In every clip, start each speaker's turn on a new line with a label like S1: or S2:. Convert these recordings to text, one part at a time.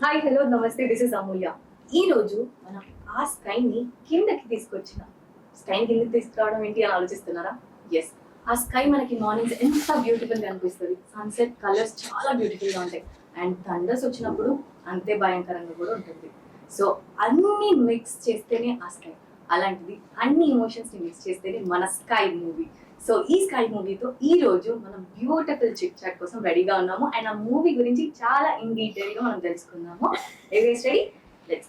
S1: Hi hello నమస్తే, this is అమూల్య. ఈ రోజు మనం ఆ స్కైని కిందకి తీసుకొచ్చిన స్కైని కిందకి తీసుకురావడం ఏంటి అని ఆలోచిస్తున్నారా? ఎస్, ఆ స్కై మనకి మార్నింగ్స్ ఎంత బ్యూటిఫుల్ గా అనిపిస్తుంది. సన్సెట్ కలర్స్ చాలా బ్యూటిఫుల్ గా ఉంటాయి అండ్ థండర్స్ వచ్చినప్పుడు అంతే భయంకరంగా కూడా ఉంటుంది. సో అన్ని మిక్స్ చేస్తేనే ఆ స్కై, అలాంటిది అన్ని ఎమోషన్స్ ని మిక్స్ చేస్తేనే మన స్కై మూవీ. సో ఈ స్కై మూవీతో ఈ రోజు మనం బ్యూటిఫుల్ చిట్ చాట్ కోసం రెడీగా ఉన్నాము అండ్ ఆ మూవీ గురించి చాలా ఇన్ డీటెయిల్ గా మనం తెలుసుకుందాము. ఎవరీస్ రెడీ? లెట్స్.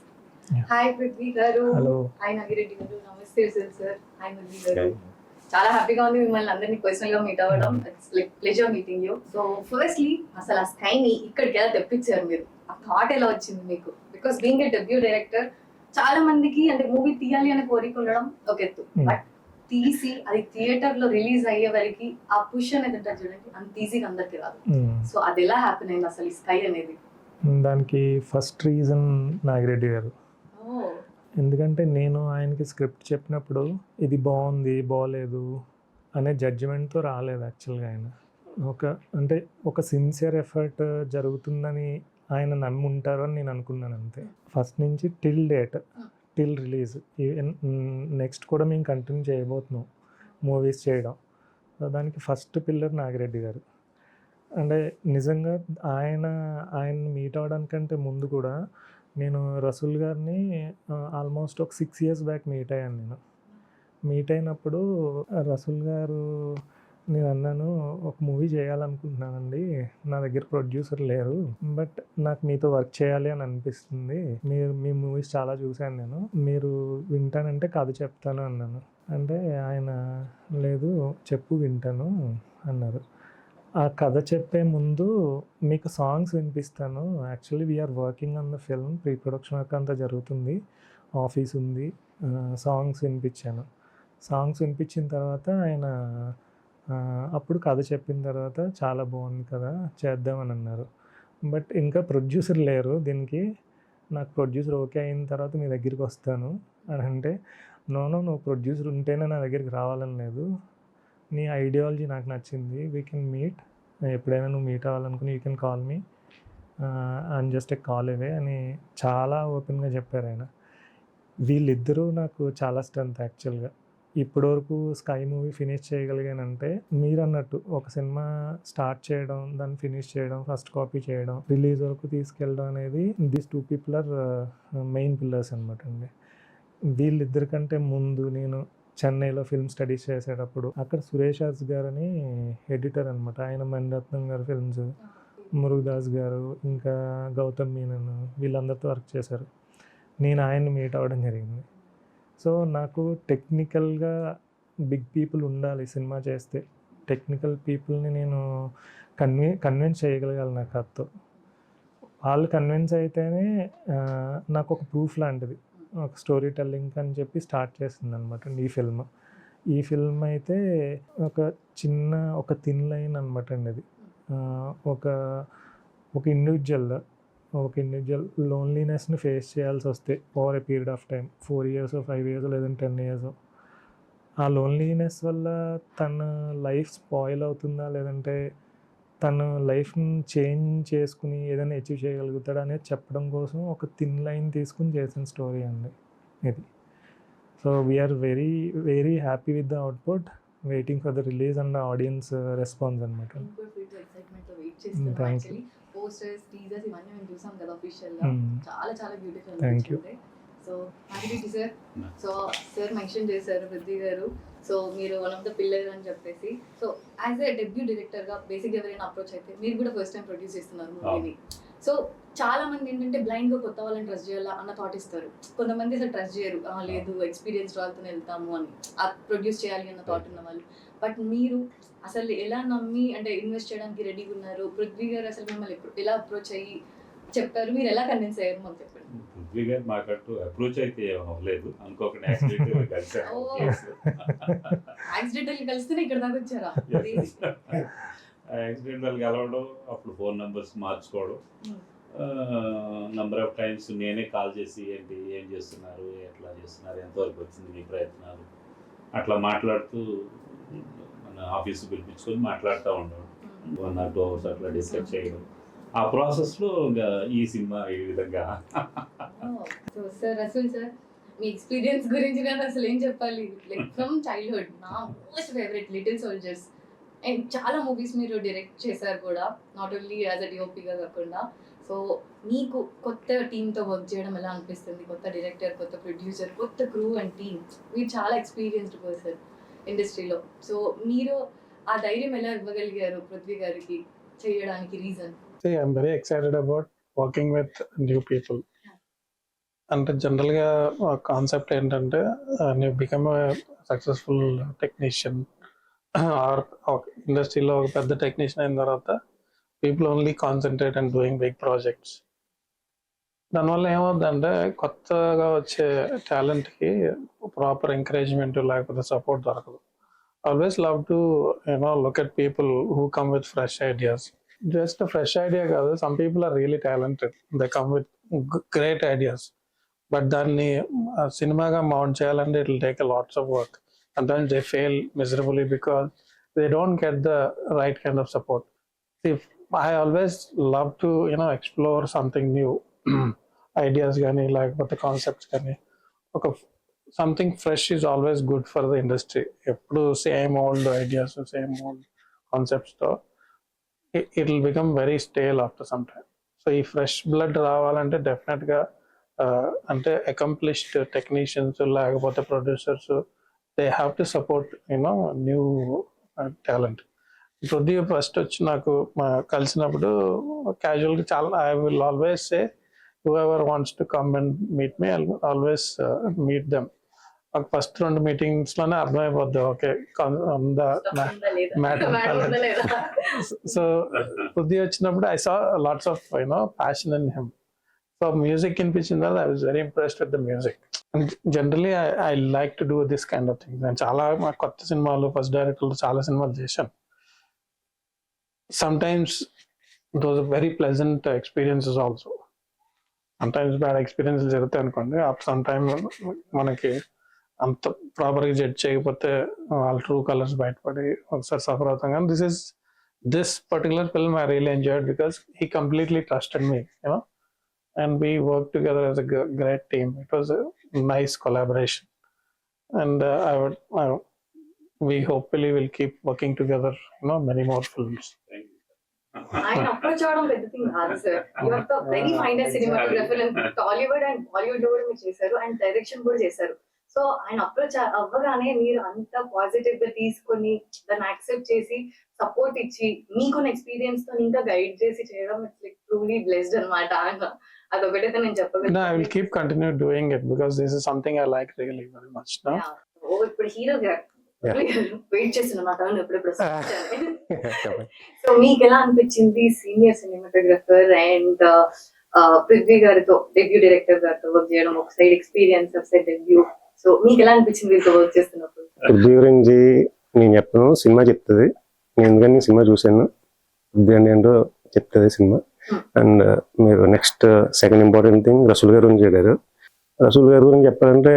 S1: హాయ్ పృథ్వీ గారు.
S2: హలో.
S1: హాయ్ నాగిరెడ్డి గారు. నమస్తే సార్. హాయ్ మురళి గారు. చాలా హ్యాపీగా ఉంది మిమ్మల్ని అందరినీ పర్సనల్ గా మీట్ అవ్వడం. It's like pleasure meeting you. So firstly అసలు ఆ స్కైని ఇక్కడికి ఎలా తెప్పించారు మీరు? ఆ థాట్ ఎలా వచ్చింది మీకు? Because being a debut director, చాలా మందికి అంటే మూవీ తీయాలి అనే కోరిక ఉండడం ఒక ఎత్తు, బట్ తీసి అది థియేటర్ లో రిలీజ్ అయ్యే వరకు ఆ పుష్ అనేది ఉంటుంది చూడండి, అంత ఈజీగా అందరికి రాదు. సో అది ఎలా హ్యాపీన్ అయింది అసలు ఈ స్కై అనేది?
S2: దానికి ఫస్ట్ రీజన్ నాగిరెడ్డి గారు. ఎందుకంటే నేను ఆయనకి స్క్రిప్ట్ చెప్పినప్పుడు ఇది బాగుంది బాగోలేదు అనే జడ్జిమెంట్తో రాలేదు యాక్చువల్గా. ఆయన ఒక సిన్సియర్ ఎఫర్ట్ జరుగుతుందని ఆయన నమ్మి ఉంటారు అని నేను అనుకున్నాను అంతే. ఫస్ట్ నుంచి టిల్ రిలీజ్, నెక్స్ట్ కూడా మేము కంటిన్యూ చేయబోతున్నాం మూవీస్ చేయడం. దానికి ఫస్ట్ పిల్లర్ నాగిరెడ్డి గారు. అంటే నిజంగా ఆయన మీట్ అవ్వడానికంటే ముందు కూడా నేను రసూల్ గారిని ఆల్మోస్ట్ ఒక 6 years బ్యాక్ మీట్ అయ్యాను. మీట్ అయినప్పుడు రసూల్ గారు, నేను అన్నాను, ఒక మూవీ చేయాలనుకుంటున్నానండి, నా దగ్గర ప్రొడ్యూసర్ లేరు, బట్ నాకు మీతో వర్క్ చేయాలి అని అనిపిస్తుంది, మీ మూవీస్ చాలా చూశాను నేను, మీరు వింటానంటే కథ చెప్తాను అన్నాను. అంటే ఆయన లేదు చెప్పు వింటాను అన్నారు. ఆ కథ చెప్పే ముందు మీకు సాంగ్స్ వినిపిస్తాను, actually we are working on the film, pre production work అంతా జరుగుతుంది, ఆఫీస్ ఉంది, సాంగ్స్ వినిపించాను. సాంగ్స్ వినిపించిన తర్వాత ఆయన అప్పుడు కథ చెప్పిన తర్వాత చాలా బాగుంది కదా చేద్దామని అన్నారు. బట్ ఇంకా ప్రొడ్యూసర్ లేరు దీనికి, నాకు ప్రొడ్యూసర్ ఓకే అయిన తర్వాత మీ దగ్గరికి వస్తాను అని అంటే, నువ్వు ప్రొడ్యూసర్ ఉంటేనే నా దగ్గరికి రావాలని లేదు, నీ ఐడియాలజీ నాకు నచ్చింది, వీ కెన్ మీట్, ఎప్పుడైనా నువ్వు మీట్ అవ్వాలనుకుని you can call me, and just a call away అని చాలా ఓపెన్గా చెప్పారు ఆయన. వీళ్ళిద్దరూ నాకు చాలా స్ట్రెంత్ యాక్చువల్గా. ఇప్పటివరకు స్కై మూవీ ఫినిష్ చేయగలిగానంటే మీరు అన్నట్టు ఒక సినిమా స్టార్ట్ చేయడం, దాన్ని ఫినిష్ చేయడం, ఫస్ట్ కాపీ చేయడం, రిలీజ్ వరకు తీసుకెళ్ళడం అనేది these 2 people are main pillars అనమాట అండి. వీళ్ళిద్దరికంటే ముందు నేను చెన్నైలో ఫిల్మ్ స్టడీస్ చేసేటప్పుడు అక్కడ సురేష్ హాస్ గారని ఎడిటర్ అనమాట, ఆయన మణిరత్నం గారు ఫిల్మ్స్, మురుగదాస్ గారు, ఇంకా గౌతమ్ మీనన్, వీళ్ళందరితో వర్క్ చేశారు. నేను ఆయన్ని మీట్ అవ్వడం జరిగింది. సో నాకు టెక్నికల్గా బిగ్ పీపుల్ ఉండాలి సినిమా చేస్తే, టెక్నికల్ పీపుల్ని నేను కన్విన్స్ చేయగలగాలి నా కథతో. వాళ్ళు కన్విన్స్ అయితేనే నాకు ఒక ప్రూఫ్ లాంటిది, ఒక స్టోరీ టెల్లింగ్ అని చెప్పి స్టార్ట్ చేస్తుంది అనమాట ఈ ఫిల్మ్ అయితే ఒక థిన్ లైన్ అనమాట అండి. అది ఒక ఇండివిజువల్ లోన్లీనెస్ని ఫేస్ చేయాల్సి వస్తే over a period of time, 4 years 5 years లేదంటే 10 years, ఆ లోన్లీనెస్ వల్ల తన లైఫ్ స్పాయిల్ అవుతుందా లేదంటే తన లైఫ్ని చేంజ్ చేసుకుని ఏదైనా అచీవ్ చేయగలుగుతాడా అనేది చెప్పడం కోసం ఒక థిన్ లైన్ తీసుకుని చేసిన స్టోరీ అండి ఇది. So we are very very happy with the output, waiting for the release and audience response అనమాట. Thank you.
S1: పోస్టర్స్, టీజర్స్ ఇవన్నీ మేము చూసాం కదా అఫీషియల్ గా, చాలా చాలా beautiful
S2: thank you.
S1: So Nagireddy sir, so sir mention చేశారు పృథ్వీ గారు, సో మీరు వన్ ఆఫ్ ద పిల్లర్ అని చెప్పేసి. So as a debut director గా బేసిక్ ఎవరైనా అప్రోచ్ అయితే, మీరు కూడా ఫస్ట్ టైం ప్రొడ్యూస్ చేస్తున్నారు మూవీని. సో చాలా మంది ఏంటంటే బ్లైండ్ గా కొత్త వాళ్ళని ట్రస్ట్ చేయాలా అన్న థాట్ ఇస్తారు, కొంతమంది అసలు ట్రస్ట్ చేయరు, లేదు ఎక్స్పీరియన్స్ వాళ్ళతో వెళ్తాము అని, ప్రొడ్యూస్ చేయాలి అన్న థాట్ ఉన్న వాళ్ళు. బట్ మీరు అసలు ఎలా నమ్మి అంటే ఇన్వెస్ట్ చేయడానికి రెడీగా ఉన్నారు? పృథ్వీ గారు అసలు మిమ్మల్ని ఎలా అప్రోచ్ అయ్యి చెప్పారు, మీరు ఎలా కన్విన్స్ అయ్యారు మాకు చెప్పండి.
S3: పృథ్వీ గారు మాకంటూ అప్రోచ్ అయితే అవ్వలేదు, అనుకోకుండా యాక్సిడెంటల్ కలిసాను.
S1: యాక్సిడెంటల్ కలిస్తేనే ఇక్కడ దాకా వచ్చారా?
S3: యాక్సిడెంటల్ కలవడం, అప్పుడు ఫోన్ నెంబర్స్ మార్చుకోవడం, నెంబర్ ఆఫ్ టైమ్స్ నేనే కాల్ చేసి ఏంటి ఏం చేస్తున్నారు, ఎట్లా చేస్తున్నారు, ఎంతవరకు వచ్చింది మీ ప్రయత్నాలు, అట్లా మాట్లాడుతూ మన ఆఫీస్కి పిలిపించుకొని మాట్లాడుతూ ఉండడం, 1 or 2 hours అట్లా డిస్కస్ చేయడం. ఆ ప్రాసెస్లో ఇంకా ఈ సినిమా ఈ విధంగా.
S1: సో సార్ రసూల్ సార్, మీ ఎక్స్పీరియన్స్ గురించి నేను అసలు ఏం చెప్పాలి, లైక్ ఫ్రమ్ చైల్డ్హుడ్ నా most favourite little soldiers, and చాలా మూవీస్ మీరు డైరెక్ట్ చేశారు కూడా, నాట్ ఓన్లీ యాజ్ అ డిఓపిగా కాకుండా. సో మీకు కొత్త టీంతో వర్క్ చేయడం ఎలా అనిపిస్తుంది? కొత్త డైరెక్టర్, కొత్త ప్రొడ్యూసర్, కొత్త క్రూ అండ్ టీమ్, మీరు చాలా ఎక్స్పీరియన్స్డ్ పర్సన్ ఇండస్ట్రీలో. సో మీరు ఆ ధైర్యం ఎలా ఇవ్వగలిగారు పృథ్వీ గారికి చేయడానికి? Reason?
S4: See, I'm very excited about working with new people. అంటే జనరల్గా కాన్సెప్ట్ ఏంటంటే నువ్వు బికమ్ సక్సెస్ఫుల్ టెక్నీషియన్ ఆర్ ఇండస్ట్రీలో ఒక పెద్ద టెక్నీషియన్ అయిన తర్వాత people only concentrate and doing big projects. దానివల్ల ఏమవుతుందంటే కొత్తగా వచ్చే టాలెంట్కి ప్రాపర్ ఎంకరేజ్మెంట్ లేకపోతే సపోర్ట్ దొరకదు. Always love to look at people who come with fresh ideas. Just fresh idea కాదు, some people are really talented, they come with great ideas, but దాన్ని సినిమాగా మౌంట్ చేయాలంటే it will take a lots of work. Sometimes they fail miserably because they don't get the right kind of support. If I always love to explore something new, ideas gani like the concepts gani, okay, something fresh is always good for the industry. Eppudu same old ideas, same old concepts though, it will become very stale after some time. So if fresh blood ravalante definitely ga ante accomplished technicians lekapothe producers, they have to support new talent. Prithvi first వచ్చి నాకు కలిసినప్పుడు క్యాజువల్గా చాలా I will always say whoever wants to come and meet me, I'll always meet them. First 2 మీటింగ్స్లోనే అర్థమైపోద్ది okay so Prithvi వచ్చినప్పుడు I saw lots of passion in him. So music వినిపించిన తర్వాత I was very impressed with the music. Generally I like to do this kind of things. నేను చాలా కొత్త సినిమాలు first డైరెక్టర్లు చాలా సినిమాలు చేశాను. Sometimes those very pleasant experiences also. Sometimes bad experiences జరుగుతాయి అనుకోండి, సమ్ టైమ్ మనకి అంత ప్రాపర్గా జడ్జ్ చేయకపోతే వాళ్ళ ట్రూ కలర్స్ బయటపడి ఒకసారి సఫర్ అవుతాం. కానీ this particular film I really enjoyed because he completely trusted me and we worked together as a great team. It was a nice collaboration, and we hopefully will keep working together many more films.
S1: ఆయన approach అవ్వడం పెద్ద thing కాదు sir. You are the very finest cinematographer in Tollywood and Bollywood లో కూడా మీరు చేశారు, and direction కూడా చేశారు. సో ఆయన అప్రోచ్ అవ్వగానే మీరు అంత పాజిటివ్ గా తీసుకొని దాన్ని యాక్సెప్ట్ చేసి సపోర్ట్ ఇచ్చి మీకున్న ఎక్స్పీరియన్స్ తో ఇంకా గైడ్ చేసి చేయడం, ఇట్స్ లైక్ ట్రూలీ బ్లెస్డ్ అన్నమాట. అదొకటైతే నేను చెప్పగలను.
S4: I will keep continue doing it because this is something I like really very much. No?
S1: ఇప్పుడు హీరో వెయిట్ చేస్తున్నా టర్న్ ఎప్పుడెప్పుడు. సో మీకు ఎలా అనిపించింది సీనియర్ సినిమాటోగ్రఫర్ అండ్ పృథ్వీ గారితో, డెబ్యూ డైరెక్టర్ గారితో వర్క్ చేయడం? ఒక సైడ్ ఎక్స్పీరియన్స్, ఒక సైడ్ డెబ్యూ. సో మీకు ఎలా అనిపించింది వీళ్ళతో వర్క్ చేస్తున్నప్పుడు?
S5: పృథ్వీ గురించి నేను చెప్పను, సినిమా చెప్తుంది. నేను ఎందుకని సినిమా చూశాను, పృథ్వీ అంటే ఏంటో చెప్తుంది సినిమా. అండ్ మీరు next second important thing Rasool గారి గురించి చెప్పారు. రసూల్ గారి గురించి చెప్పాలంటే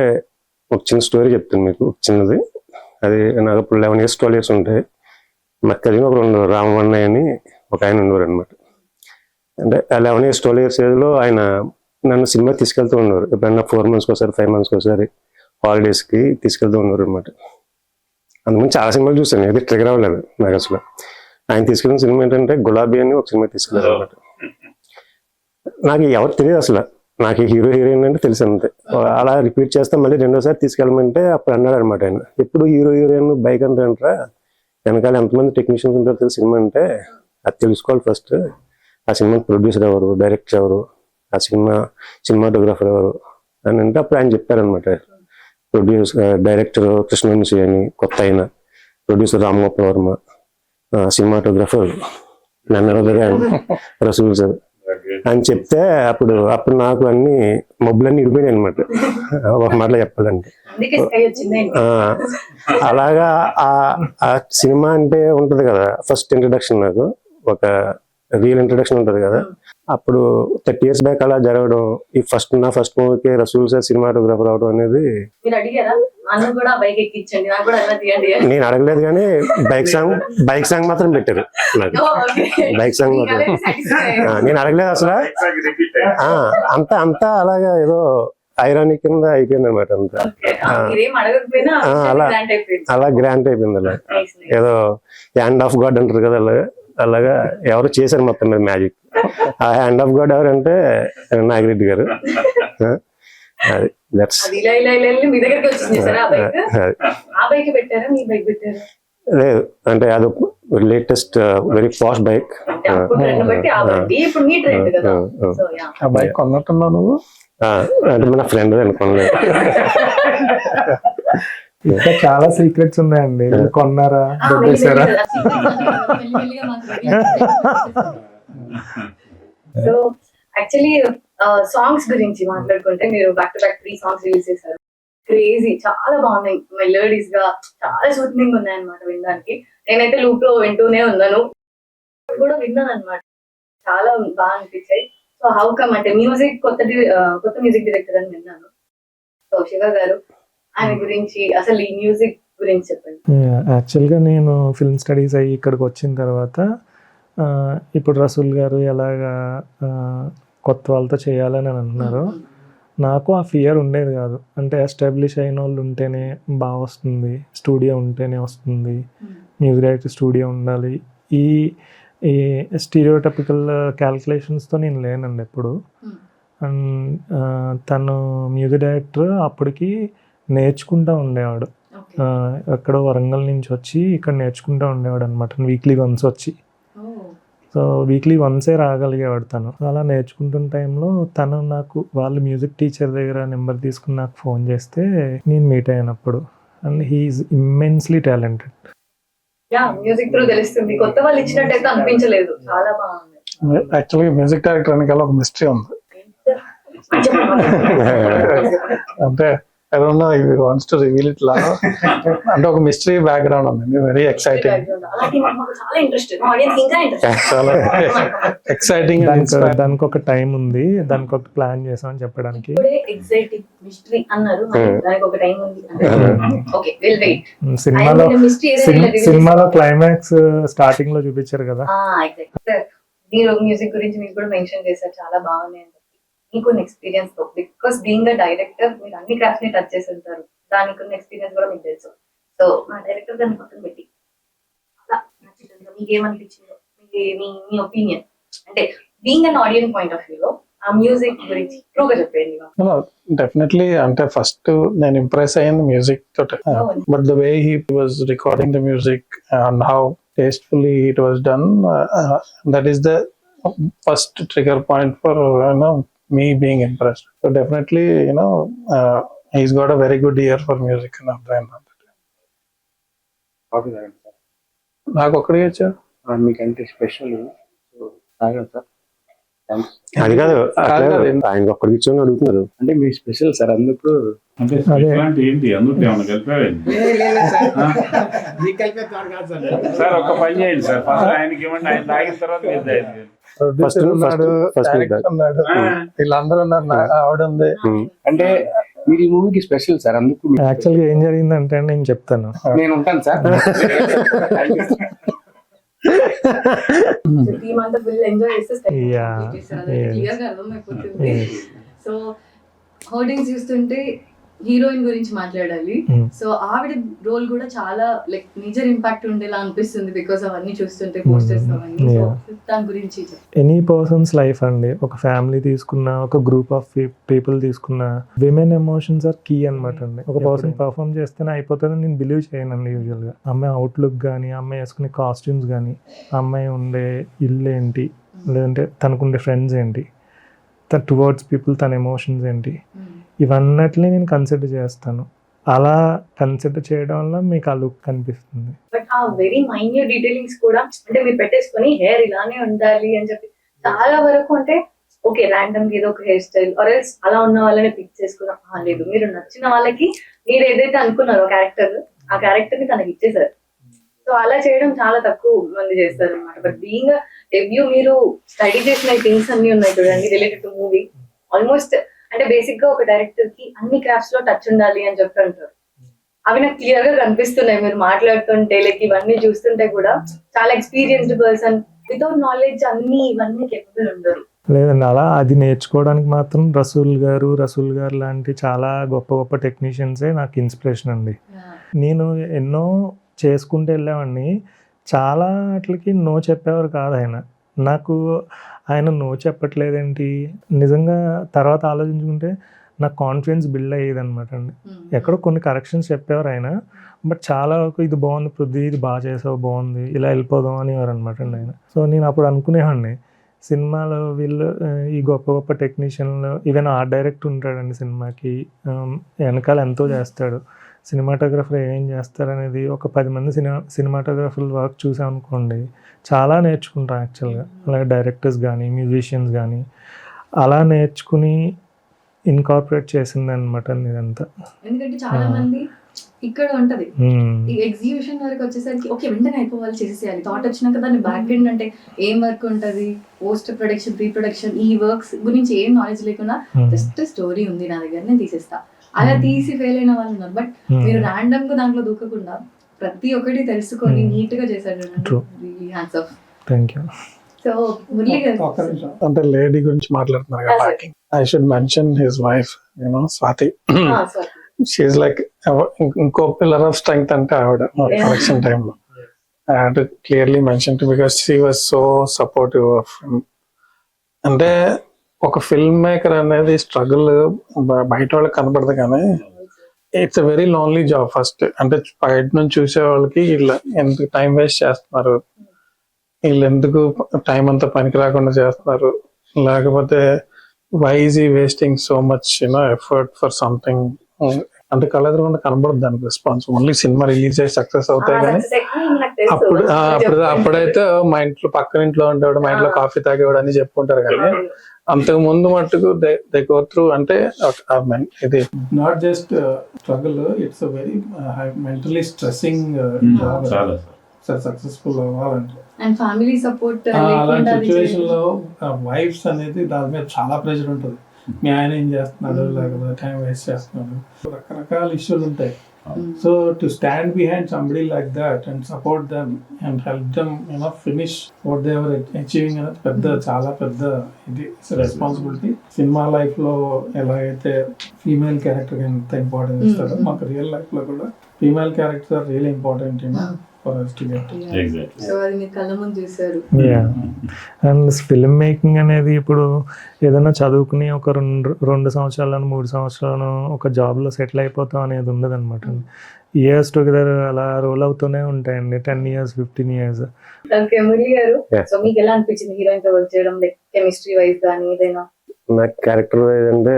S5: ఒక చిన్న స్టోరీ చెప్తాను మీకు, చిన్నది. అది నాకు అప్పుడు 11 years 12 years ఉంటాయి. మాకు కలిగిన ఒక 2 రామవన్నయ్య అని ఒక ఆయన ఉండేవారు అనమాట. అంటే 11 years 12 years ఏజ్లో ఆయన నన్ను సినిమా తీసుకెళ్తూ ఉండేవారు. ఎప్పుడైనా 4 months ఒకసారి 5 months ఒకసారి హాలిడేస్కి తీసుకెళ్తూ ఉండేవారు అనమాట. అందుకని చాలా సినిమాలు చూసాను, ఏది ట్రిగర్ అవ్వలేదు నాకు అసలు. ఆయన తీసుకెళ్ళిన సినిమా ఏంటంటే గులాబీ అని ఒక సినిమా తీసుకెళ్ళారు అనమాట. నాకు ఎవరు తెలియదు అసలు, నాకు హీరో హీరోయిన్ అంటే తెలుసు అంతే. అలా రిపీట్ చేస్తే మళ్ళీ 2వ సారి తీసుకెళ్ళమంటే అప్పుడు అన్నాడు అనమాట ఆయన, ఎప్పుడు హీరో హీరోయిన్ బైక్ అంటారా, వెనకాల ఎంతమంది టెక్నీషియన్స్ ఉంటారో తెలుసు సినిమా అంటే, అది తెలుసుకోవాలి ఫస్ట్. ఆ సినిమా ప్రొడ్యూసర్ ఎవరు, డైరెక్టర్ ఎవరు, ఆ సినిమాటోగ్రాఫర్ ఎవరు అని అంటే అప్పుడు ఆయన చెప్పారనమాట. డైరెక్టర్ కృష్ణవంశీ అని కొత్త అయిన, producer Ram Gopal Varma, cinematographer Rasool sir అని చెప్తే అప్పుడు నాకు అన్ని మబ్బులన్నీ ఇడిపోయినాయి అనమాట, ఒక మాటలో చెప్పాలంటే. అలాగా ఆ సినిమా అంటే ఉంటది కదా, ఫస్ట్ ఇంట్రడక్షన్ నాకు ఒక రియల్ ఇంట్రడక్షన్ ఉంటది కదా, అప్పుడు 30 years బ్యాక్ అలా జరగడం, ఈ నా ఫస్ట్ మూవీకి రసూల్ సార్ సినిమాటోగ్రాఫర్ అవడం అనేది
S1: మీరు అడిగారా నన్ను కూడా బైక్ ఎక్కించండి నాకు కూడా అలా తీయండి అని?
S5: నేను అడగలేదు, కానీ బైక్ సాంగ్ మాత్రం పెట్టారు నాకు.
S1: Oh, okay.
S5: బైక్ సాంగ్
S1: మీకు
S5: మాత్రం
S1: అలాగే satisfy.
S5: నేను అడగలేదు అసలు. అంతా అలాగా ఏదో ఐరానిక్ కింద అయిపోయింది అనమాట. అంతా
S1: Okay. మీరేం అడగకపోయినా
S5: అలా
S1: grant అయిపోయింది.
S5: అలా గ్రాంట్ అయిపోయింది. అలా
S1: Nice, nice.
S5: ఏదో హ్యాండ్ ఆఫ్ గాడ్ అంటారు కదా, అలాగా ఎవరు చేశారు మొత్తం మీద మ్యాజిక్. ఆ హ్యాండ్ ఆఫ్ గాడ్ ఎవరంటే నాగిరెడ్డి గారు. అది దట్స్
S1: అది ఇలా ఇలా ఇలా వెళ్ళి మీ దగ్గరికి వచ్చింది సార్ ఆ బైక్. ఆ బైక్ పెట్టారా మీ బైక్ పెట్టారా?
S5: లేదు, అంటే అది లేటెస్ట్ వెరీ ఫాస్ట్ బైక్.
S1: అంటే అప్పుడు ట్రెండ్ బట్టి ఆ బండి ఇప్పుడు మీ ట్రెండ్ కదా. సో యా
S4: ఆ బైక్ కొన్నట్టున్నావు నువ్వు?
S5: అంటే మన ఫ్రెండ్ అనుకోలేదు.
S2: ఇంకా చాలా సీక్రెట్స్ ఉన్నాయండి. వీళ్ళు కొన్నారా, దొబ్బేశారా?
S1: సో యాక్చువల్లీ సాంగ్స్ గురించి మాట్లాడుకుంటే మీరు back to back 3 songs release చేశారు. క్రేజీ, చాలా బాగున్నాయి. మెలోడీస్ గా చాలా సూత్నింగ్ ఉన్నాయి అనమాట వినడానికి. నేనైతే లూప్ లో వింటూనే ఉన్నాను, కూడా విన్నాను అనమాట. చాలా బాగా అనిపించాయి. సో హౌ కమ్ అంటే మ్యూజిక్ కొత్త మ్యూజిక్ డైరెక్టర్ అని విన్నాను. సో శివ గారు, ఆయన గురించి అసలు ఈ మ్యూజిక్ గురించి చెప్పండి.
S2: యాక్చువల్గా నేను ఫిల్మ్ స్టడీస్ అయ్యి ఇక్కడికి వచ్చిన తర్వాత ఇప్పుడు రసూల్ గారు ఎలాగా కొత్త వాళ్ళతో చేయాలని అన్నారు. నాకు ఆ ఫియర్ ఉండేది కాదు. అంటే ఎస్టాబ్లిష్ అయిన వాళ్ళు ఉంటేనే బాగా వస్తుంది, స్టూడియో ఉంటేనే వస్తుంది, మ్యూజిక్ డైరెక్టర్ స్టూడియో ఉండాలి. ఈ స్టీరియోటపికల్ క్యాల్కులేషన్స్తో నేను లేనండి ఎప్పుడు. అండ్ తను మ్యూజిక్ డైరెక్టర్ అప్పటికి నేర్చుకుంటూ ఉండేవాడు. ఎక్కడో వరంగల్ నుంచి వచ్చి ఇక్కడ నేర్చుకుంటూ ఉండేవాడు అనమాట, వీక్లీ వన్స్ వచ్చి. సో వీక్లీ వన్సే రాగలిగేవాడు తను. అలా నేర్చుకుంటున్న టైంలో తను నాకు వాళ్ళ మ్యూజిక్ టీచర్ దగ్గర నెంబర్ తీసుకుని నాకు ఫోన్ చేస్తే నేను మీట్ అయినప్పుడు. And he's immensely talented.
S1: Yeah, music through తెలుస్తుంది. కొత్త వాళ్ళు ఇచ్చినట్టయితే అనిపించలేదు, చాలా బాగుంది.
S4: యాక్చువల్గా మ్యూజిక్ డైరెక్టర్ వెనకాల ఒక మిస్టరీ ఉంది. అంటే I don't know if he wants to reveal it now. అంటే ఒక మిస్టరీ బ్యాక్గ్రౌండ్ ఉంది. వెరీ ఎక్సైటింగ్,
S1: చాలా ఇంట్రెస్టెడ్, ఆడియన్స్ ఇంకా ఇంట్రెస్టెడ్.
S4: చాలా ఎక్సైటింగ్.
S2: దానికి ఒక టైం ఉంది, దానికి ఒక ప్లాన్ చేసామని చెప్పడానికి.
S1: ఎక్సైటింగ్ మిస్టరీ అన్నారు, దానికి ఒక టైం ఉంది. Okay, will wait.
S2: సినిమాలో క్లైమాక్స్ స్టార్టింగ్ లో చూపించారు కదా.
S1: మీరు మ్యూజిక్ గురించి మీకు కూడా మెన్షన్ చేశారు, చాలా బాగున్నాయి. మీకున్న ఎక్స్పీరియన్స్ తో, బికాస్ బీయింగ్ అ డైరెక్టర్ మీరు అన్ని క్రాఫ్ట్స్ ని టచ్ చేసి ఉంటారు, దానికి ఉన్న ఎక్స్పీరియన్స్ కూడా మీకు తెలుసు. సో మా డైరెక్టర్ దాన్ని పక్కన పెట్టి అలా నచ్చింది మీకు ఏమనిపించిందో, మీ ఒపీనియన్ అంటే being an audience point of వ్యూలో ఆ మ్యూజిక్ గురించి ట్రూగా చెప్పండి.
S4: డెఫినెట్లీ అంటే ఫస్ట్ నేను ఇంప్రెస్ అయ్యింది మ్యూజిక్ తోటి. But the way he was recording the music and how tastefully it was done, that is the first trigger point for me being impressed. So definitely, he's got a very good ear for music and all that. నాకు ఒక్కడికి వచ్చా
S6: మీకంటే special sir.
S5: అది కాదు, ఆయన ఒక్కడికి ఇచ్చి అడుగుతున్నారు.
S6: అంటే మీ స్పెషల్ సార్, అందుకు.
S3: అంటే ఇట్లాంటి ఏంటి అందుకు ఏమన్నా కలిపాడండి సార్? ఒక పని చేయండి సార్, ఫస్ట్ ఆయనకి ఇవ్వండి, ఆయన తాగిన తర్వాత మీరు తాగింది.
S4: ఉన్నాడు, ఉన్నాడు, వీళ్ళందరూ ఉన్నారు, ఆవిడ ఉంది.
S6: అంటే మీరు ఈ మూవీకి స్పెషల్ సార్, అందుకు.
S2: యాక్చువల్గా ఏం జరిగిందంటే నేను చెప్తాను.
S6: నేను ఉంటాను సార్.
S1: టీమ్ అంతా ఫుల్ ఎంజాయ్ చేస్తే
S2: Yeah.
S1: క్లియర్ గా అర్థమైపోతుంది. సో హోర్డింగ్స్ చూస్తుంటే హీరోయిన్ గురించి మాట్లాడాలి. సో ఆవిడ రోల్ కూడా చాలా లైక్ మేజర్ ఇంపాక్ట్ ఉండేలా అనిపిస్తుంది, బికాస్ అవన్నీ చూస్తుంటే పోస్టర్స్ అవన్నీ. సో దాని గురించి
S2: ఎనీ పర్సన్స్ లైఫ్ అండి, ఒక ఫ్యామిలీ తీసుకున్న, ఒక గ్రూప్ ఆఫ్ పీపుల్ తీసుకున్న, విమెన్ ఎమోషన్స్ ఆర్ కీ అనమాట అండి. ఒక పర్సన్ పర్ఫామ్ చేస్తేనే అయిపోతుందని నేను బిలీవ్ చేయనండి యూజువల్గా. అమ్మాయి అవుట్లుక్ కానీ, అమ్మాయి వేసుకునే కాస్ట్యూమ్స్ కానీ, అమ్మాయి ఉండే ఇల్లు ఏంటి, లేదంటే తనకుండే ఫ్రెండ్స్ ఏంటి, టువర్డ్స్ పీపుల్ తన ఎమోషన్స్ ఏంటి, ఇవన్నట్లే నేను కన్సిడర్ చేస్తాను. అలా కన్సిడర్ చేయడం వల్ల మీకు ఆ లుక్ కనిపిస్తుంది.
S1: బట్ ఆ వెరీ మైన్యూట్ డీటెయిలింగ్స్ కూడా అంటే మీరు పెట్టేసుకొని హెయిర్ ఇలానే ఉండాలి అని చెప్పి చాలా వరకు అంటే ఓకే ర్యాండమ్ ఏదో ఒక హెయిర్ స్టైల్ ఆర్ ఎల్స్ అలా ఉన్న వాళ్ళని పిక్ చేసుకున్నాం. లేదు, మీరు నచ్చిన వాళ్ళకి మీరు ఏదైతే అనుకున్నారో క్యారెక్టర్, ఆ క్యారెక్టర్ ని తనకి ఇచ్చేసారు. సో అలా చేయడం చాలా తక్కువ మంది చేస్తారు అనమాట. బట్ బీయింగ్ డెబ్యూ మీరు స్టడీ చేసిన థింగ్స్ అన్ని ఉన్నాయి చూడండి రిలేటెడ్ టు మూవీ. ఆల్మోస్ట్ అంటే బేసిక్ గా ఒక డైరెక్టర్ కి అన్ని క్రాఫ్ట్స్ లో టచ్ ఉండాలి అని చెప్పి అంటారు. అవి నాకు క్లియర్ గా కనిపిస్తున్నాయి మీరు మాట్లాడుతుంటే, లైక్ ఇవన్నీ చూస్తుంటే కూడా చాలా ఎక్స్పీరియన్స్డ్ పర్సన్, వితౌట్ నాలెడ్జ్ అన్ని ఇవన్నీ కేపబుల్ ఉండరు.
S2: లేదండి, అలా అది నేర్చుకోవడానికి మాత్రం రసూల్ గారు లాంటి చాలా గొప్ప గొప్ప టెక్నీషియన్సే నాకు ఇన్స్పిరేషన్ అండి. నేను ఎన్నో చేసుకుంటూ వెళ్ళేవాడిని, చాలా వాటికి నో చెప్పేవారు కాదు ఆయన. నాకు ఆయన నో చెప్పట్లేదేంటి నిజంగా తర్వాత ఆలోచించుకుంటే నాకు కాన్ఫిడెన్స్ బిల్డ్ అయ్యేది అనమాట అండి. ఎక్కడో కొన్ని కరెక్షన్స్ చెప్పేవారు ఆయన, బట్ చాలా వరకు ఇది బాగుంది పృథ్వీ, ఇది బాగా చేసావు, బాగుంది, ఇలా వెళ్ళిపోదాం అనేవారు అనమాట అండి ఆయన. సో నేను అప్పుడు అనుకునేవాడిని సినిమాలో వీళ్ళు ఈ గొప్ప గొప్ప టెక్నీషియన్లు, ఈవెన్ ఆర్ట్ డైరెక్టర్ ఉంటాడండి సినిమాకి, వెనకాల ఎంతో చేస్తాడు. సినిమాటోగ్రఫర్ ఏం చేస్తారనేది ఒక 10 మంది సినిమాటోగ్రఫర్ల వర్క్ చూసామనుకోండి చాలా నేర్చుకుంటాం యాక్చువల్గా. అలాగే డైరెక్టర్స్ కానీ మ్యూజిషియన్స్ కానీ అలా నేర్చుకుని ఇన్కార్పొరేట్ చేసింది అనమాట ఇదంతా.
S1: ఎందుకంటే చాలా మంది ఇక్కడ ఉంటది ఈ ఎగ్జిక్యూషన్ వరకు వచ్చేసరికి ఓకే వెంటనే అయిపోవాలి, చేసేయాలి. థాట్ వచ్చినాక దాని బ్యాక్ ఎండ్ అంటే ఏం వర్క్ ఉంటది, పోస్ట్ ప్రొడక్షన్, ప్రీ ప్రొడక్షన్, ఈ వర్క్స్ గురించి ఏం నాలెడ్జ్ లేకుండా జస్ట్ స్టోరీ ఉంది నా దగ్గర నేను తీసేస్తా అలా తీసి ఫెయిల్ అయిన వాళ్ళు ఉన్నారు. బట్ మీరు ర్యాండమ్ గా దాంట్లో దూకకుండా ప్రతి ఒక్కటి తెలుసుకొని నీట్ గా చేశాడు. Hands off.
S2: Thank you.
S1: So Murali గారు
S4: అంటే లేడీ గురించి మాట్లాడుతున్నారు కదా, I should mention his wife Swathi. She's like ఇంకో పిల్లర్ ఆఫ్ స్ట్రెంగ్త్ అంటే ఆవిడ కలెక్షన్ టైంలో. I have to clearly mention because she was so supportive of. అంటే ఒక ఫిల్మ్ మేకర్ అనేది స్ట్రగుల్ బయట వాళ్ళకి కనపడదు కానీ it's a very lonely job first. అంటే బయట నుంచి చూసే వాళ్ళకి వీళ్ళు ఎందుకు టైం వేస్ట్ చేస్తున్నారు, వీళ్ళు ఎందుకు టైం అంతా పనికి రాకుండా చేస్తున్నారు, లేకపోతే వై ఈజ్ ఈ wasting so much effort for something అంటే కళ్ళెదురకుండా కనబడదు దానికి రెస్పాన్స్. ఓన్లీ సినిమా రిలీజ్ అయ్యి సక్సెస్ అవుతాయి కానీ అప్పుడైతే మా ఇంట్లో పక్కన ఇంట్లో ఉండేవాడు, మా ఇంట్లో కాఫీ తాగేవాడు అని చెప్పుకుంటారు కానీ అంతకు ముందు మట్టుకు దే గో త్రూ. అంటే ఇది not just struggle, it's a very mentally stressing job successful అవ్వాలంటే.
S1: అండ్ ఫ్యామిలీ సపోర్ట్
S4: అలాంటి సిచ్యువేషన్ లో వైఫ్స్ అనేది దాని మీద చాలా ప్రెషర్ ఉంటుంది. మీ ఆయన ఏం చేస్తున్నాడు, లేకపోతే టైం వేస్ట్ చేస్తున్నాడు, రకరకాల ఇష్యూలు ఉంటాయి. So to stand behind somebody like that and support them and help them finish what they are achieving అనేది పెద్ద చాలా పెద్ద ఇది రెస్పాన్సిబిలిటీ. సినిమా లైఫ్ లో ఎలాగైతే ఫీమేల్ క్యారెక్టర్ ఎంత ఇంపార్టెన్స్ ఇస్తారో మాకు రియల్ లైఫ్ లో కూడా female characters are real important
S2: and film making అనేది ఇప్పుడు ఏదైనా చదువుకుని ఒక 2 సంవత్సరాలను 3 సంవత్సరాలను ఒక జాబ్లో సెటిల్ అయిపోతాం అనేది ఉండదు అనమాట. ఇయర్స్ టుగెదర్ అలా రోల్ అవుతూనే ఉంటాయండి, 10 years 15 years.
S1: మురళి గారు, సో మీకు ఎలా అనిపించింది హీరోయిన్ తో వర్క్ చేయడం, లైక్ కెమిస్ట్రీ వైజ్ కానీ ఏదైనా?
S5: నాకు క్యారెక్టర్ వైజ్ అంటే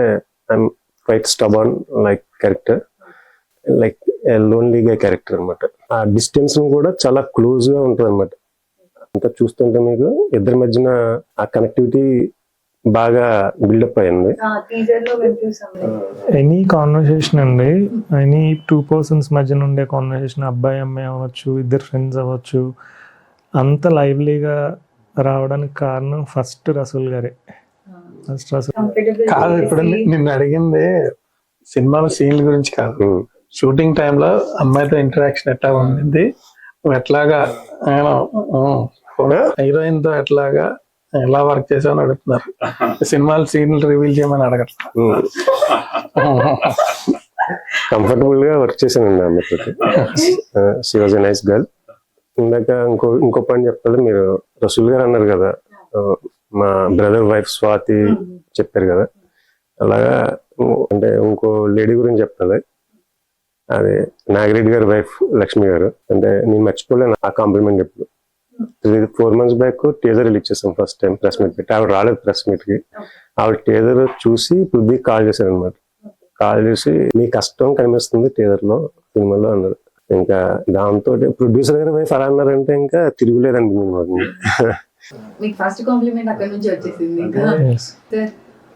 S5: I'm quite stubborn like character, like లోన్లీగా క్యారెక్టర్ అనమాట. ఆ డిస్టెన్స్ కూడా చాలా క్లోజ్ గా ఉంటుంది అనమాట. అంతా చూస్తుంటే మీకు ఇద్దరి మధ్యన ఆ కనెక్టివిటీ బాగా బిల్డప్ అయింది.
S2: ఎనీ కాన్వర్సేషన్ అండి, ఎనీ 2 persons మధ్యన ఉండే కాన్వర్సేషన్, అబ్బాయి అమ్మాయి అవ్వచ్చు, ఇద్దరు ఫ్రెండ్స్ అవ్వచ్చు, అంత లైవ్లీగా రావడానికి కారణం ఫస్ట్ రసూల్ గారే. ఫస్ట్ రసూల్
S4: కాదు. ఇప్పుడు నిన్ను అడిగింది సినిమాల సీన్ల గురించి కాదు, షూటింగ్ టైంలో అమ్మాయితో ఇంటరాక్షన్ ఎట్లా ఉంది, ఎట్లాగా హీరోయిన్ తో ఎట్లాగా ఎలా వర్క్ చేసామని అడుగుతున్నారు. సినిమాల సీన్లు రివీల్ చేయమని అడగట్లేదు.
S5: కంఫర్టబుల్ గా వర్క్ చేశానండి అమ్మాయితో. She was a nice girl. ఇందాక ఇంకో పని చెప్పాలి, మీరు రసూల్ గారు అన్నారు కదా, మా బ్రదర్ వైఫ్ స్వాతి చెప్పారు కదా, అలాగా అంటే ఇంకో లేడీ గురించి చెప్పాలి. అదే నాగిరెడ్డి గారి వైఫ్ లక్ష్మి గారు. అంటే నేను మర్చిపోలేను ఆ కాంప్లిమెంట్. ఎప్పుడు 4 months బ్యాక్ టీజర్ రిలీజ్ చేసాం ఫస్ట్ టైం ప్రెస్ మీట్ పెట్టి. ఆవిడ రాలేదు ప్రెస్ మీట్ కి. ఆవిడ టీజర్ చూసి పృథ్వీ కాల్ చేశారు అనమాట. కాల్ చేసి మీ కష్టం కనిపిస్తుంది టీజర్ లో, సినిమాలో అన్నారు. ఇంకా దాంతో ప్రొడ్యూసర్ గారి వైఫ్ అలా అన్నారంటే ఇంకా తిరుగులేదండి.
S1: మీకు ఫస్ట్ కాంప్లిమెంట్ అక్కడ నుంచి వచ్చేసింది.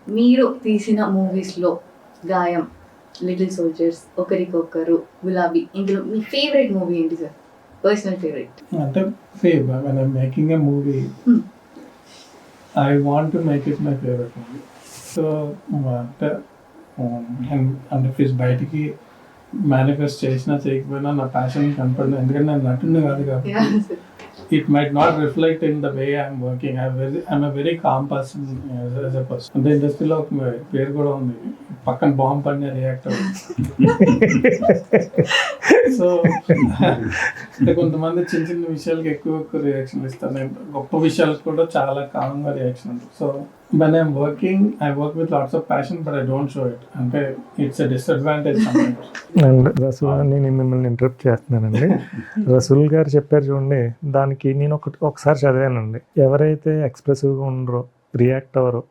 S1: మీరు తీసిన మూవీస్ లో గాయం, లిటిల్ సోల్జర్స్, ఒకరికొకరు, గులాబీ, ఇందులో మీ ఫేవరెట్ మూవీ ఏంటి సార్? పర్సనల్ ఫేవరెట్
S4: అంటే making a movie I want to make it my favorite movie. So, అంటే ఫిజ్ బయటికి మేనిఫెస్ట్ చేసినా చేయకపోయినా నా ప్యాషన్ కనపడదు, ఎందుకంటే నేను నటుడిని కాదు కాబట్టి it might not reflect in the way I'm working. I'm a very calm person as a person. అంటే ఇండస్ట్రీలో ఒక పేరు కూడా ఉంది, పక్కన బాంబ్ పడిన రియాక్టర్. సో అంటే కొంతమంది చిన్న చిన్న విషయాలకి ఎక్కువ రియాక్షన్ ఇస్తాను, నేను గొప్ప విషయాలకు కూడా చాలా కామ్గా రియాక్షన్ ఉంటుంది. So when I'm working, I work with lots of passion, but I don't show it. అంటే it's a disadvantage sometimes.
S2: And Rasool, నేను మిమ్మల్ని ఇంటరప్ట్ చేస్తున్నానండి. రసూల్ గారు చెప్పారు చూడండి, దానికి నేను ఒకసారి చదివానండి. ఎవరైతే ఎక్స్ప్రెసివ్గా ఉండరో, రియాక్ట్ అవ్వరో,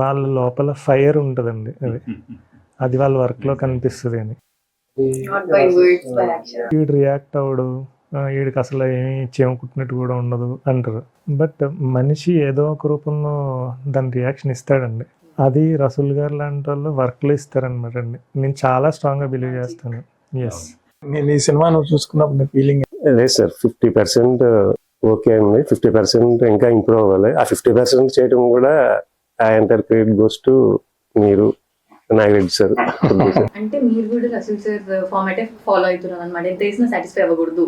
S2: వాళ్ళ లోపల ఫైర్ ఉంటుందండి, అది వాళ్ళ వర్క్లో కనిపిస్తుంది అని.
S1: Not by words, by action.
S2: వీడు రియాక్ట్ అవ్వడు, వీడికి అసలు ఏమీ చేమకుట్టినట్టు కూడా ఉండదు అంటారు. బట్ మనిషి ఏదో ఒక రూపంలో దాని రియాక్షన్ ఇస్తాడండి. అది రసూల్ గారు లాంటి వాళ్ళు వర్క్లో ఇస్తారనమాట అండి. నేను చాలా స్ట్రాంగ్గా బిలీవ్ చేస్తాను. ఎస్,
S4: నేను ఈ సినిమా నువ్వు చూసుకున్నప్పుడు నీ ఫీలింగ్
S5: లేదు సార్, 50% ఓకే అండి, 50% ఇంకా ఇంప్రూవ్ అవ్వాలి. ఆ 50% చేయడం కూడా ఆ ఎంటైర్ క్రెడిట్ గోస్ టు మీరు, నాగిరెడ్డి సార్.
S1: అంటే మీరు కూడా రసూల్ సార్ ఫార్మాటే ఫాలో అవుతున్నారు అనమాట. ఎంత వేసినా సాటిస్ఫై అవ్వకూడదు,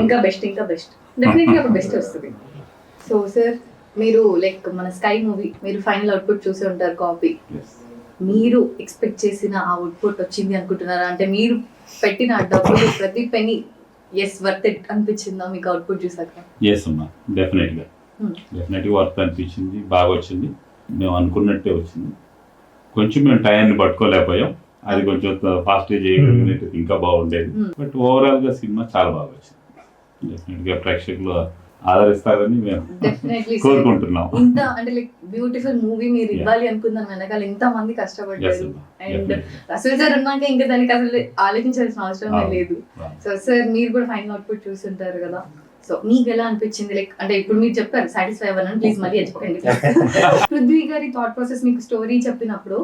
S1: ఇంకా బెస్ట్ డెఫినెట్లీ అప్పుడు బెస్ట్ వస్తుంది. సో సార్, మీరు లైక్ మన స్కై మూవీ మీరు ఫైనల్ అవుట్పుట్ చూసి ఉంటారు, కాపీ. మీరు ఎక్స్పెక్ట్ చేసిన ఆ అవుట్పుట్ వచ్చింది అనుకుంటున్నారా? అంటే మీరు పెట్టిన డబ్బులు ప్రతి పెనీ ఎస్ వర్త్ ఇట్ అనిపించిందా మీకు అవుట్పుట్ చూసాక?
S3: ఎస్ అమ్మా, డెఫినెట్గా వర్త్ అనిపించింది, బాగా వచ్చింది, మేము అనుకున్నట్టే వచ్చింది. కొంచెం మేము టైంని పట్టుకోలేకపోయాం, అది కొంచెం ఫాస్ట్గా చేయగలిగినట్టు ఇంకా బాగుండేది. బట్ ఓవరాల్గా సినిమా చాలా బాగా వచ్చింది. డెఫినెట్గా ప్రేక్షకులు ఆదరిస్తారని మేము కోరుకుంటున్నాం.
S1: ఇంత అంటే లైక్ బ్యూటిఫుల్ మూవీ మీరు ఇవ్వాలి అనుకుందాం వెనకాల ఇంత మంది కష్టపడ్డారు. అండ్ రసూల్ సార్ ఉన్నాక ఇంకా దానికి అసలు ఆలోచించాల్సిన అవసరం లేదు. సో సార్, మీరు కూడా ఫైనల్ అవుట్పుట్ చూస్తుంటారు కదా, సో మీకు ఎలా అనిపించింది? లైక్ అంటే ఇప్పుడు మీరు చెప్పారు సాటిస్ఫై అవ్వాలని, ప్లీజ్ మళ్ళీ చెప్పండి. పృథ్వీ గారి థాట్ ప్రాసెస్ మీకు స్టోరీ చెప్పినప్పుడు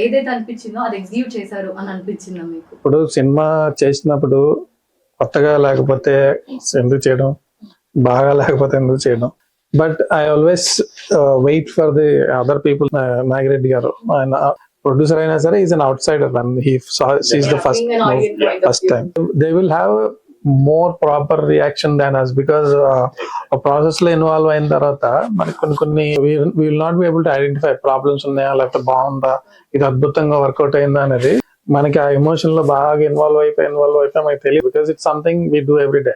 S1: ఏదైతే అనిపించిందో అది ఎగ్జిక్యూట్ చేశారు అని అనిపించిందా మీకు?
S4: ఇప్పుడు సినిమా చేసినప్పుడు కొత్తగా లేకపోతే ఎందుకు చేయడం, బాగా లేకపోతే ఎందుకు చేయడం. But I always wait for the other people. Nagireddy గారు ఆయన ప్రొడ్యూసర్ అయినా సరే, is an outsider and he sees the first time. They will have more proper reaction than us, because ఆ ప్రాసెస్ లో ఇన్వాల్వ్ అయిన తర్వాత మనకి కొన్ని will not be able to identify problems ఉన్నాయా, లేకపోతే బాగుందా, ఇది అద్భుతంగా వర్కౌట్ అయిందా అనేది. మనకి ఆ ఎమోషన్ లో బాగా ఇన్వాల్వ్ అయిపోయి మనకి తెలియదు, because it's something we do every day.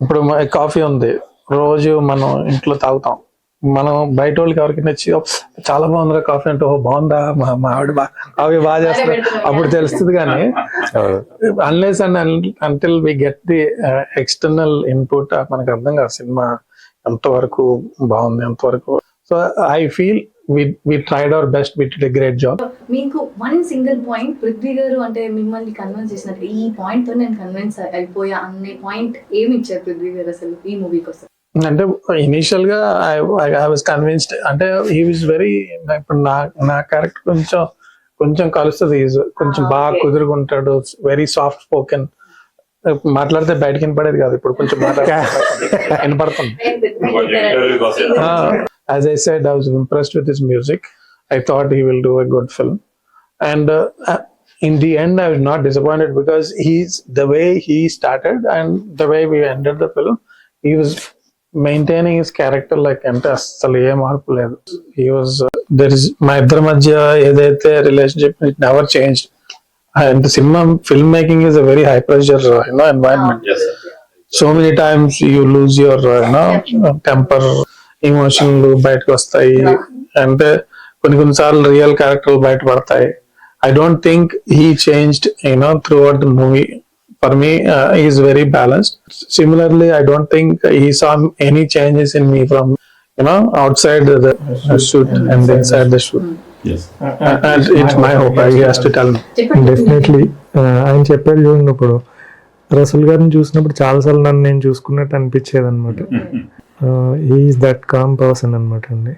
S4: ఇప్పుడు కాఫీ ఉంది, రోజు మనం ఇంట్లో తాగుతాం, మనం బయట వాళ్ళకి ఎవరికి నచ్చి చాలా బాగుందిరా కాఫీ అంటే, ఓ బాగుందా, మా ఆవిడ కాఫీ బాగా చేస్తారు అప్పుడు తెలుస్తుంది. కానీ unless and until we get the external input మనకు అర్థం కాదు సినిమా ఎంతవరకు బాగుంది, ఎంతవరకు. So I feel we tried our best, we did a great job.
S1: మీకు వన్ సింగిల్ పాయింట్ పృథ్వీ గారు అంటే మిమ్మల్ని కన్విన్స్ చేసినట్టు, ఈ పాయింట్ తో నేను కన్విన్స్ అయిపోయా అనే పాయింట్ ఏమి ఇచ్చారు పృథ్వీ గారు అసలు ఈ మూవీ కోసం?
S4: అంటే ఇనిషియల్ గా ఐ వాజ్ కన్విన్స్డ్. అంటే హీ వాజ్ వెరీ, ఇప్పుడు నా క్యారెక్టర్ కొంచెం కలుస్తుంది, కొంచెం బాగా కుదురుకుంటాడు, వెరీ సాఫ్ట్ స్పోకెన్, మాట్లాడితే బయటకి వినపడేది కాదు, ఇప్పుడు కొంచెం వినపడుతుంది. As I said, I was impressed with his music. I thought he will do a good film, and in the end, I was not disappointed, because the way he started and the way we ended the film, he was maintaining his character like ante asalu em marpu ledu. He was there is my iddar madhya edaithe relationship, it never changed. And the cinema filmmaking is a very high pressure environment.
S3: Yes, sir.
S4: So many times you lose your temper, ఎమోషన్లు బయటకు వస్తాయి, అంటే కొన్ని సార్లు real క్యారెక్టర్లు బయట పడతాయి. I don't think he changed through out the movie. For me is very balanced. Similarly I don't think he saw any changes in me from outside the shoot and inside the shoot.
S3: Yes.
S4: And it's my hope, he has to tell me.
S2: Definitely ఆయన చెప్పాడు చూడండి, ఇప్పుడు రసూల్ గారిని చూసినప్పుడు చాలాసార్లు నన్ను నేను చూసుకున్నట్టు అనిపించేది అనమాట. ఈజ్ దట్ కామ్ పర్సన్ అనమాట అండి.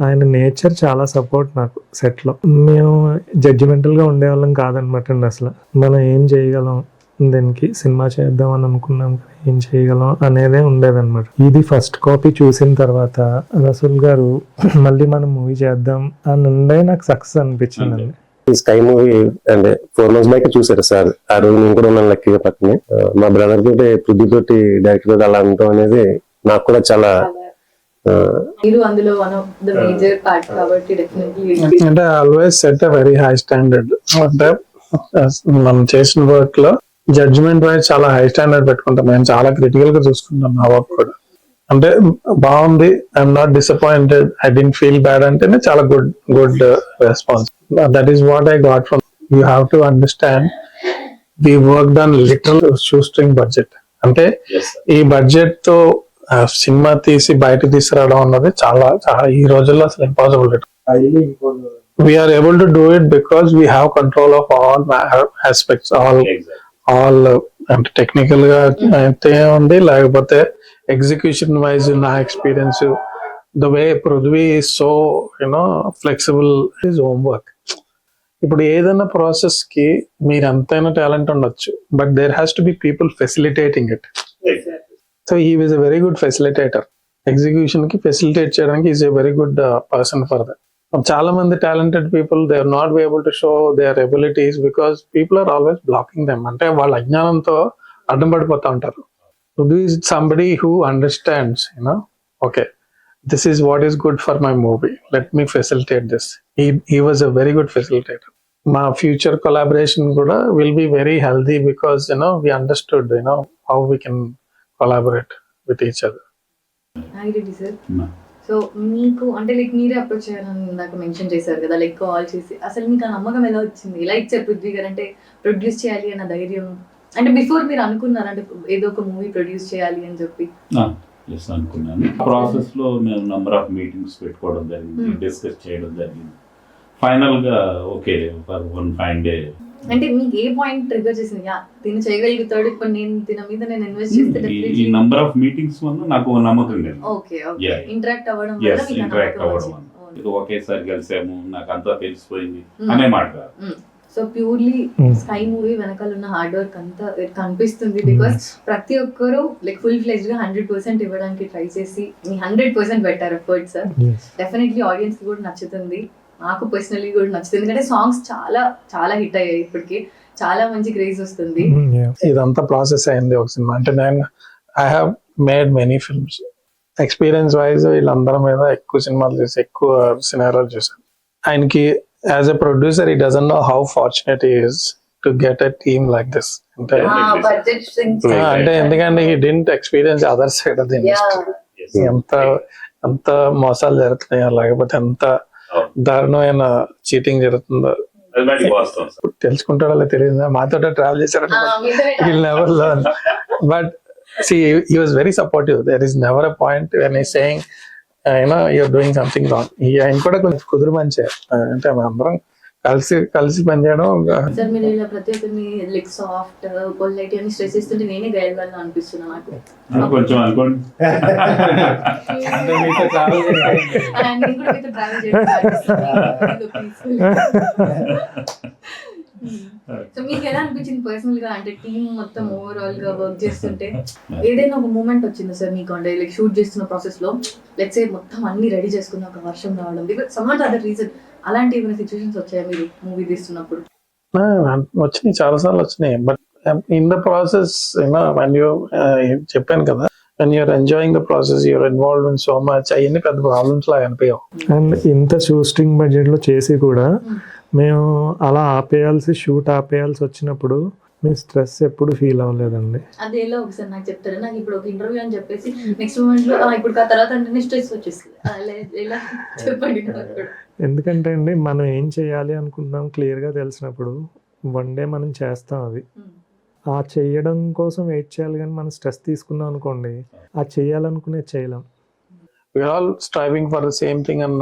S2: ఆయన నేచర్ చాలా సపోర్ట్ నాకు సెట్లో. మేము జడ్జిమెంటల్గా ఉండేవాళ్ళం కాదనమాట అండి. అసలు మనం ఏం చేయగలం, దీనికి సినిమా చేద్దాం అని అనుకున్నాం కానీ ఏం చేయగలం అనేదే ఉండేదన్నమాట. ఇది ఫస్ట్ కాపీ చూసిన తర్వాత రసూల్ గారు మళ్ళీ మనం మూవీ చేద్దాం అని ఉండే నాకు సక్సెస్ అనిపించిందండి.
S5: ఈ స్కై మూవీ అంటే 4 months బ్యాక్ చూసారు సార్. ఆ రోజు నేను కూడా ఉన్నాను లక్కీగా పక్కనే. మా బ్రదర్ తోటి పృథ్వీ తోటి డైరెక్టర్ తోటి అలా ఉండటం అనేది నాకు కూడా చాలా
S1: మీరు అందులో one of the major part కాబట్టి డెఫినెట్లీ
S4: అంటే always set a very high standard. అంటే మనం చేసిన వర్క్ లో జడ్జిమెంట్ వైజ్ చాలా హై స్టాండర్డ్ పెట్టుకుంటాం. నేను చాలా క్రిటికల్ గా చూసుకుంటాం నా వర్క్ కూడా. అంటే బాగుంది, I'm not disappointed, I didn't feel bad అంటేనే చాలా good response. That is what I got from. You have to understand we work on literal shoestring budget. అంటే ఈ బడ్జెట్ తో సినిమా తీసి బయట తీసుకురావడం అన్నది చాలా చాలా ఈ రోజుల్లో అసలు impossible. We're able to do it because we have control of all aspects, all అంటే టెక్నికల్ గా అయితే ఉంది, లేకపోతే ఎగ్జిక్యూషన్ వైజ్ నా experience, the way Prithvi is so flexible is homework. ఇప్పుడు ఏదైనా ప్రాసెస్ కి మీరు ఎంతైనా టాలెంట్ ఉండొచ్చు, but there has to be people facilitating it. So he is a very good facilitator. Execution కి ఫెసిలిటేట్ చేయడానికి is a very good person for that. చాలా మంది talented people they are not be able to show their abilities because people are always blocking them. అంటే వాళ్ళ అజ్ఞానంతో అడ్డం పడిపోతా ఉంటారు. Pruthvi is somebody who understands, okay, this is what is good for my movie. Let me facilitate this. He was a very good facilitator. My future collaboration kuda will be very healthy because we understood how we can collaborate with each other.
S1: I did sir. So మీకు అంటే like మీరే approach చేయాలని నాకు mention చేశారు కదా, like call చేసి అసలు మీకు ఆ నమ్మకం ఎలా వచ్చింది? ఎలా ఇచ్చారు పృథ్వీ గారు అంటే ప్రొడ్యూస్ చేయాలి అన్న ధైర్యం? అంటే బిఫోర్ మీరు అనుకున్నారు అంటే ఏదో ఒక మూవీ ప్రొడ్యూస్ చేయాలి అని చెప్పి?
S3: ఎస్ అనుకున్నాను. ప్రాసెస్ లో మేము నంబర్ ఆఫ్ మీటింగ్స్ పెట్టుకోవడం జరిగింది, డిస్కస్ చేయడం జరిగింది. ఫైనల్ గా okay for one fine day.
S1: అంటే మీకు ఏ పాయింట్ ట్రిగర్ చేసింది తిన చేయగలుగుతాడు, ఇప్పుడు నేను తిన మీద నేను ఇన్వెస్ట్ చేస్తే
S3: ఈ నంబర్ ఆఫ్ మీటింగ్స్ వల్ల నాకు నమ్మకం లేదు.
S1: ఓకే ఓకే ఇంటరాక్ట్ అవ్వడం వల్ల మీకు
S3: ఇంటరాక్ట్ అవ్వడం వల్ల ఇది ఒకేసారి కలిసాము, నాకు అంతా తెలిసిపోయింది అనే మాట.
S1: సో ప్యూర్లీ స్కై మూవీ వెనకాల ఉన్న హార్డ్ వర్క్ అంతా కనిపిస్తుంది. బికాస్ ప్రతి ఒక్కరు లైక్ ఫుల్ ఫ్లెజ్డ్ గా 100% ఇవ్వడానికి ట్రై చేసి మీ 100% పెట్టారు ఎఫర్ట్ సార్. డెఫినెట్లీ ఆడియన్స్ కి కూడా నచ్చుతుంది, నాకు పర్సనలీ కూడా నచ్చుతుంది. ఎందుకంటే సాంగ్స్ చాలా చాలా హిట్ అయ్యాయి, ఇప్పటికి చాలా మంచి క్రేజ్ వస్తుంది.
S4: ఇదంతా ప్రాసెస్ అయింది ఒక సినిమా. అంటే నేను I have made many films. Experience wise వీళ్ళందరి మీద ఎక్కువ సినిమాలు చేసి ఎక్కువ సినిమాలు చేశాను. ఆయనకి as a producer he doesn't know how fortunate he is to get a team like this. అంటే ఎందుకంటే he didn't experience the other side of the industry. ఎంత మోసాలు జరుగుతున్నాయో, లేకపోతే ఎంత దారుణమైన చీటింగ్ జరుగుతుందో తెలుసుకుంటాడో తెలియదు. మాతో ట్రావెల్ చేశారు, never learn. But see, he was very supportive. There is never a point when he's saying you're doing something wrong. ఆయన కూడా కొంచెం కుదురు మంచి. అంటే అందరం కలిసి పనిచేయడం.
S1: సార్ మీరు ఇలా ప్రతి ఒక్కరిని లైక్ సాఫ్ట్ పొలైట్ అని స్ట్రెస్ ఇస్తుంటే నేనే గైడ్గా అనిపిస్తున్నా నాకు
S3: కొంచెం అనుకోండి.
S1: సో మీకు ఎలా అనిపించింది పర్సనల్ గా? అంటే టీమ్ మొత్తం ఓవరాల్ గా వర్క్ చేస్తుంటే ఏదైనా ఒక మూమెంట్ వచ్చిందా సార్ మీకు? అంటే లైక్ షూట్ చేస్తున్న ప్రాసెస్ లో లెట్స్ సే మొత్తం అన్ని రెడీ చేసుకున్న ఒక వర్షం రావడం, బికాజ్ సమ్ అదర్ రీజన్, అలాంటి ఏమైనా సిచ్యువేషన్స్ వచ్చాయా మీరు మూవీ తీస్తున్నప్పుడు?
S4: వచ్చినాయి, చాలా సార్లు వచ్చినాయి. But in the process when you చెప్పాను కదా, when you're enjoying the process, you're involved in so much, అవన్నీ పెద్ద ప్రాబ్లమ్స్ లాగా అనిపించవు.
S2: అండ్ ఇంత షూటింగ్ బడ్జెట్ లో చేసి కూడా మేము అలా షూట్ ఆపేయాల్సి వచ్చినప్పుడు మేము స్ట్రెస్ ఎప్పుడు ఫీల్ అవ్వలేదండి.
S1: అదేలో ఒకసారి నాకు చెప్తారా? నాకు ఇప్పుడు ఒక ఇంటర్వ్యూ అని చెప్పేసి నెక్స్ట్ మూమెంట్ లో ఇప్పుడు ఆ తర్వాత అంటే స్ట్రెస్ వచ్చేస్తుంది, ఎలా చెప్పండి.
S2: ఎందుకంటే అండి మనం ఏం చేయాలి అనుకుంటున్నాం క్లియర్గా తెలిసినప్పుడు వన్ డే మనం చేస్తాం. అది ఆ చేయడం కోసం వెయిట్ చేయాలి, కానీ మనం స్ట్రెస్ తీసుకున్నాం అనుకోండి ఆ చేయాలనుకునే చేయలేం.
S4: We're all striving for the same thing and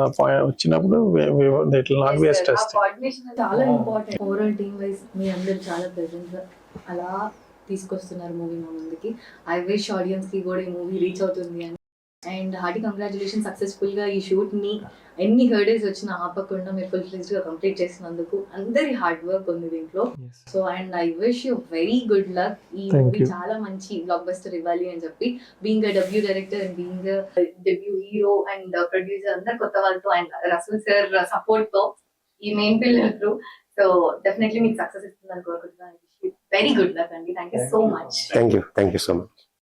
S4: వచ్చినప్పుడు it will not be a stress.
S1: Coordination చాలా ఇంపార్టెంట్. ఓవరాల్ టీమ్ వైజ్ మీ అందరూ చాలా ప్రెజెంట్ అలా తీసుకొస్తున్నారు మూవీ మా ముందుకి. ఐ విష్ ఆడియన్స్ కి కూడా ఈ మూవీ రీచ్ అవుతుంది అని అండ్ హార్టీ కంగ్రాచులేషన్, సక్సెస్ఫుల్ గా ఈ షూట్ ని ఎన్ని హర్డేస్ వచ్చినా ఆపకుండా మీరు ఫుల్ ఫ్లెజ్డ్ గా కంప్లీట్ చేసినందుకు అందరి హార్డ్ వర్క్ ఉంది దీంట్లో. So and I wish you very good luck. ఈ
S2: Thank
S1: మూవీ
S2: you.
S1: చాలా మంచి బ్లాక్ బస్టర్ ఇవ్వాలి అని చెప్పి, being debut director and being debut hero and producer అందరు కొత్త వాళ్ళతో అండ్ రసూల్ సార్ సపోర్ట్ తో ఈ main pillar through. So definitely మీకు సక్సెస్ ఇస్తుందని కోరుకుంటున్నాను. వెరీ గుడ్ లక్ అండి. Thank you so much.
S5: Thank you so much.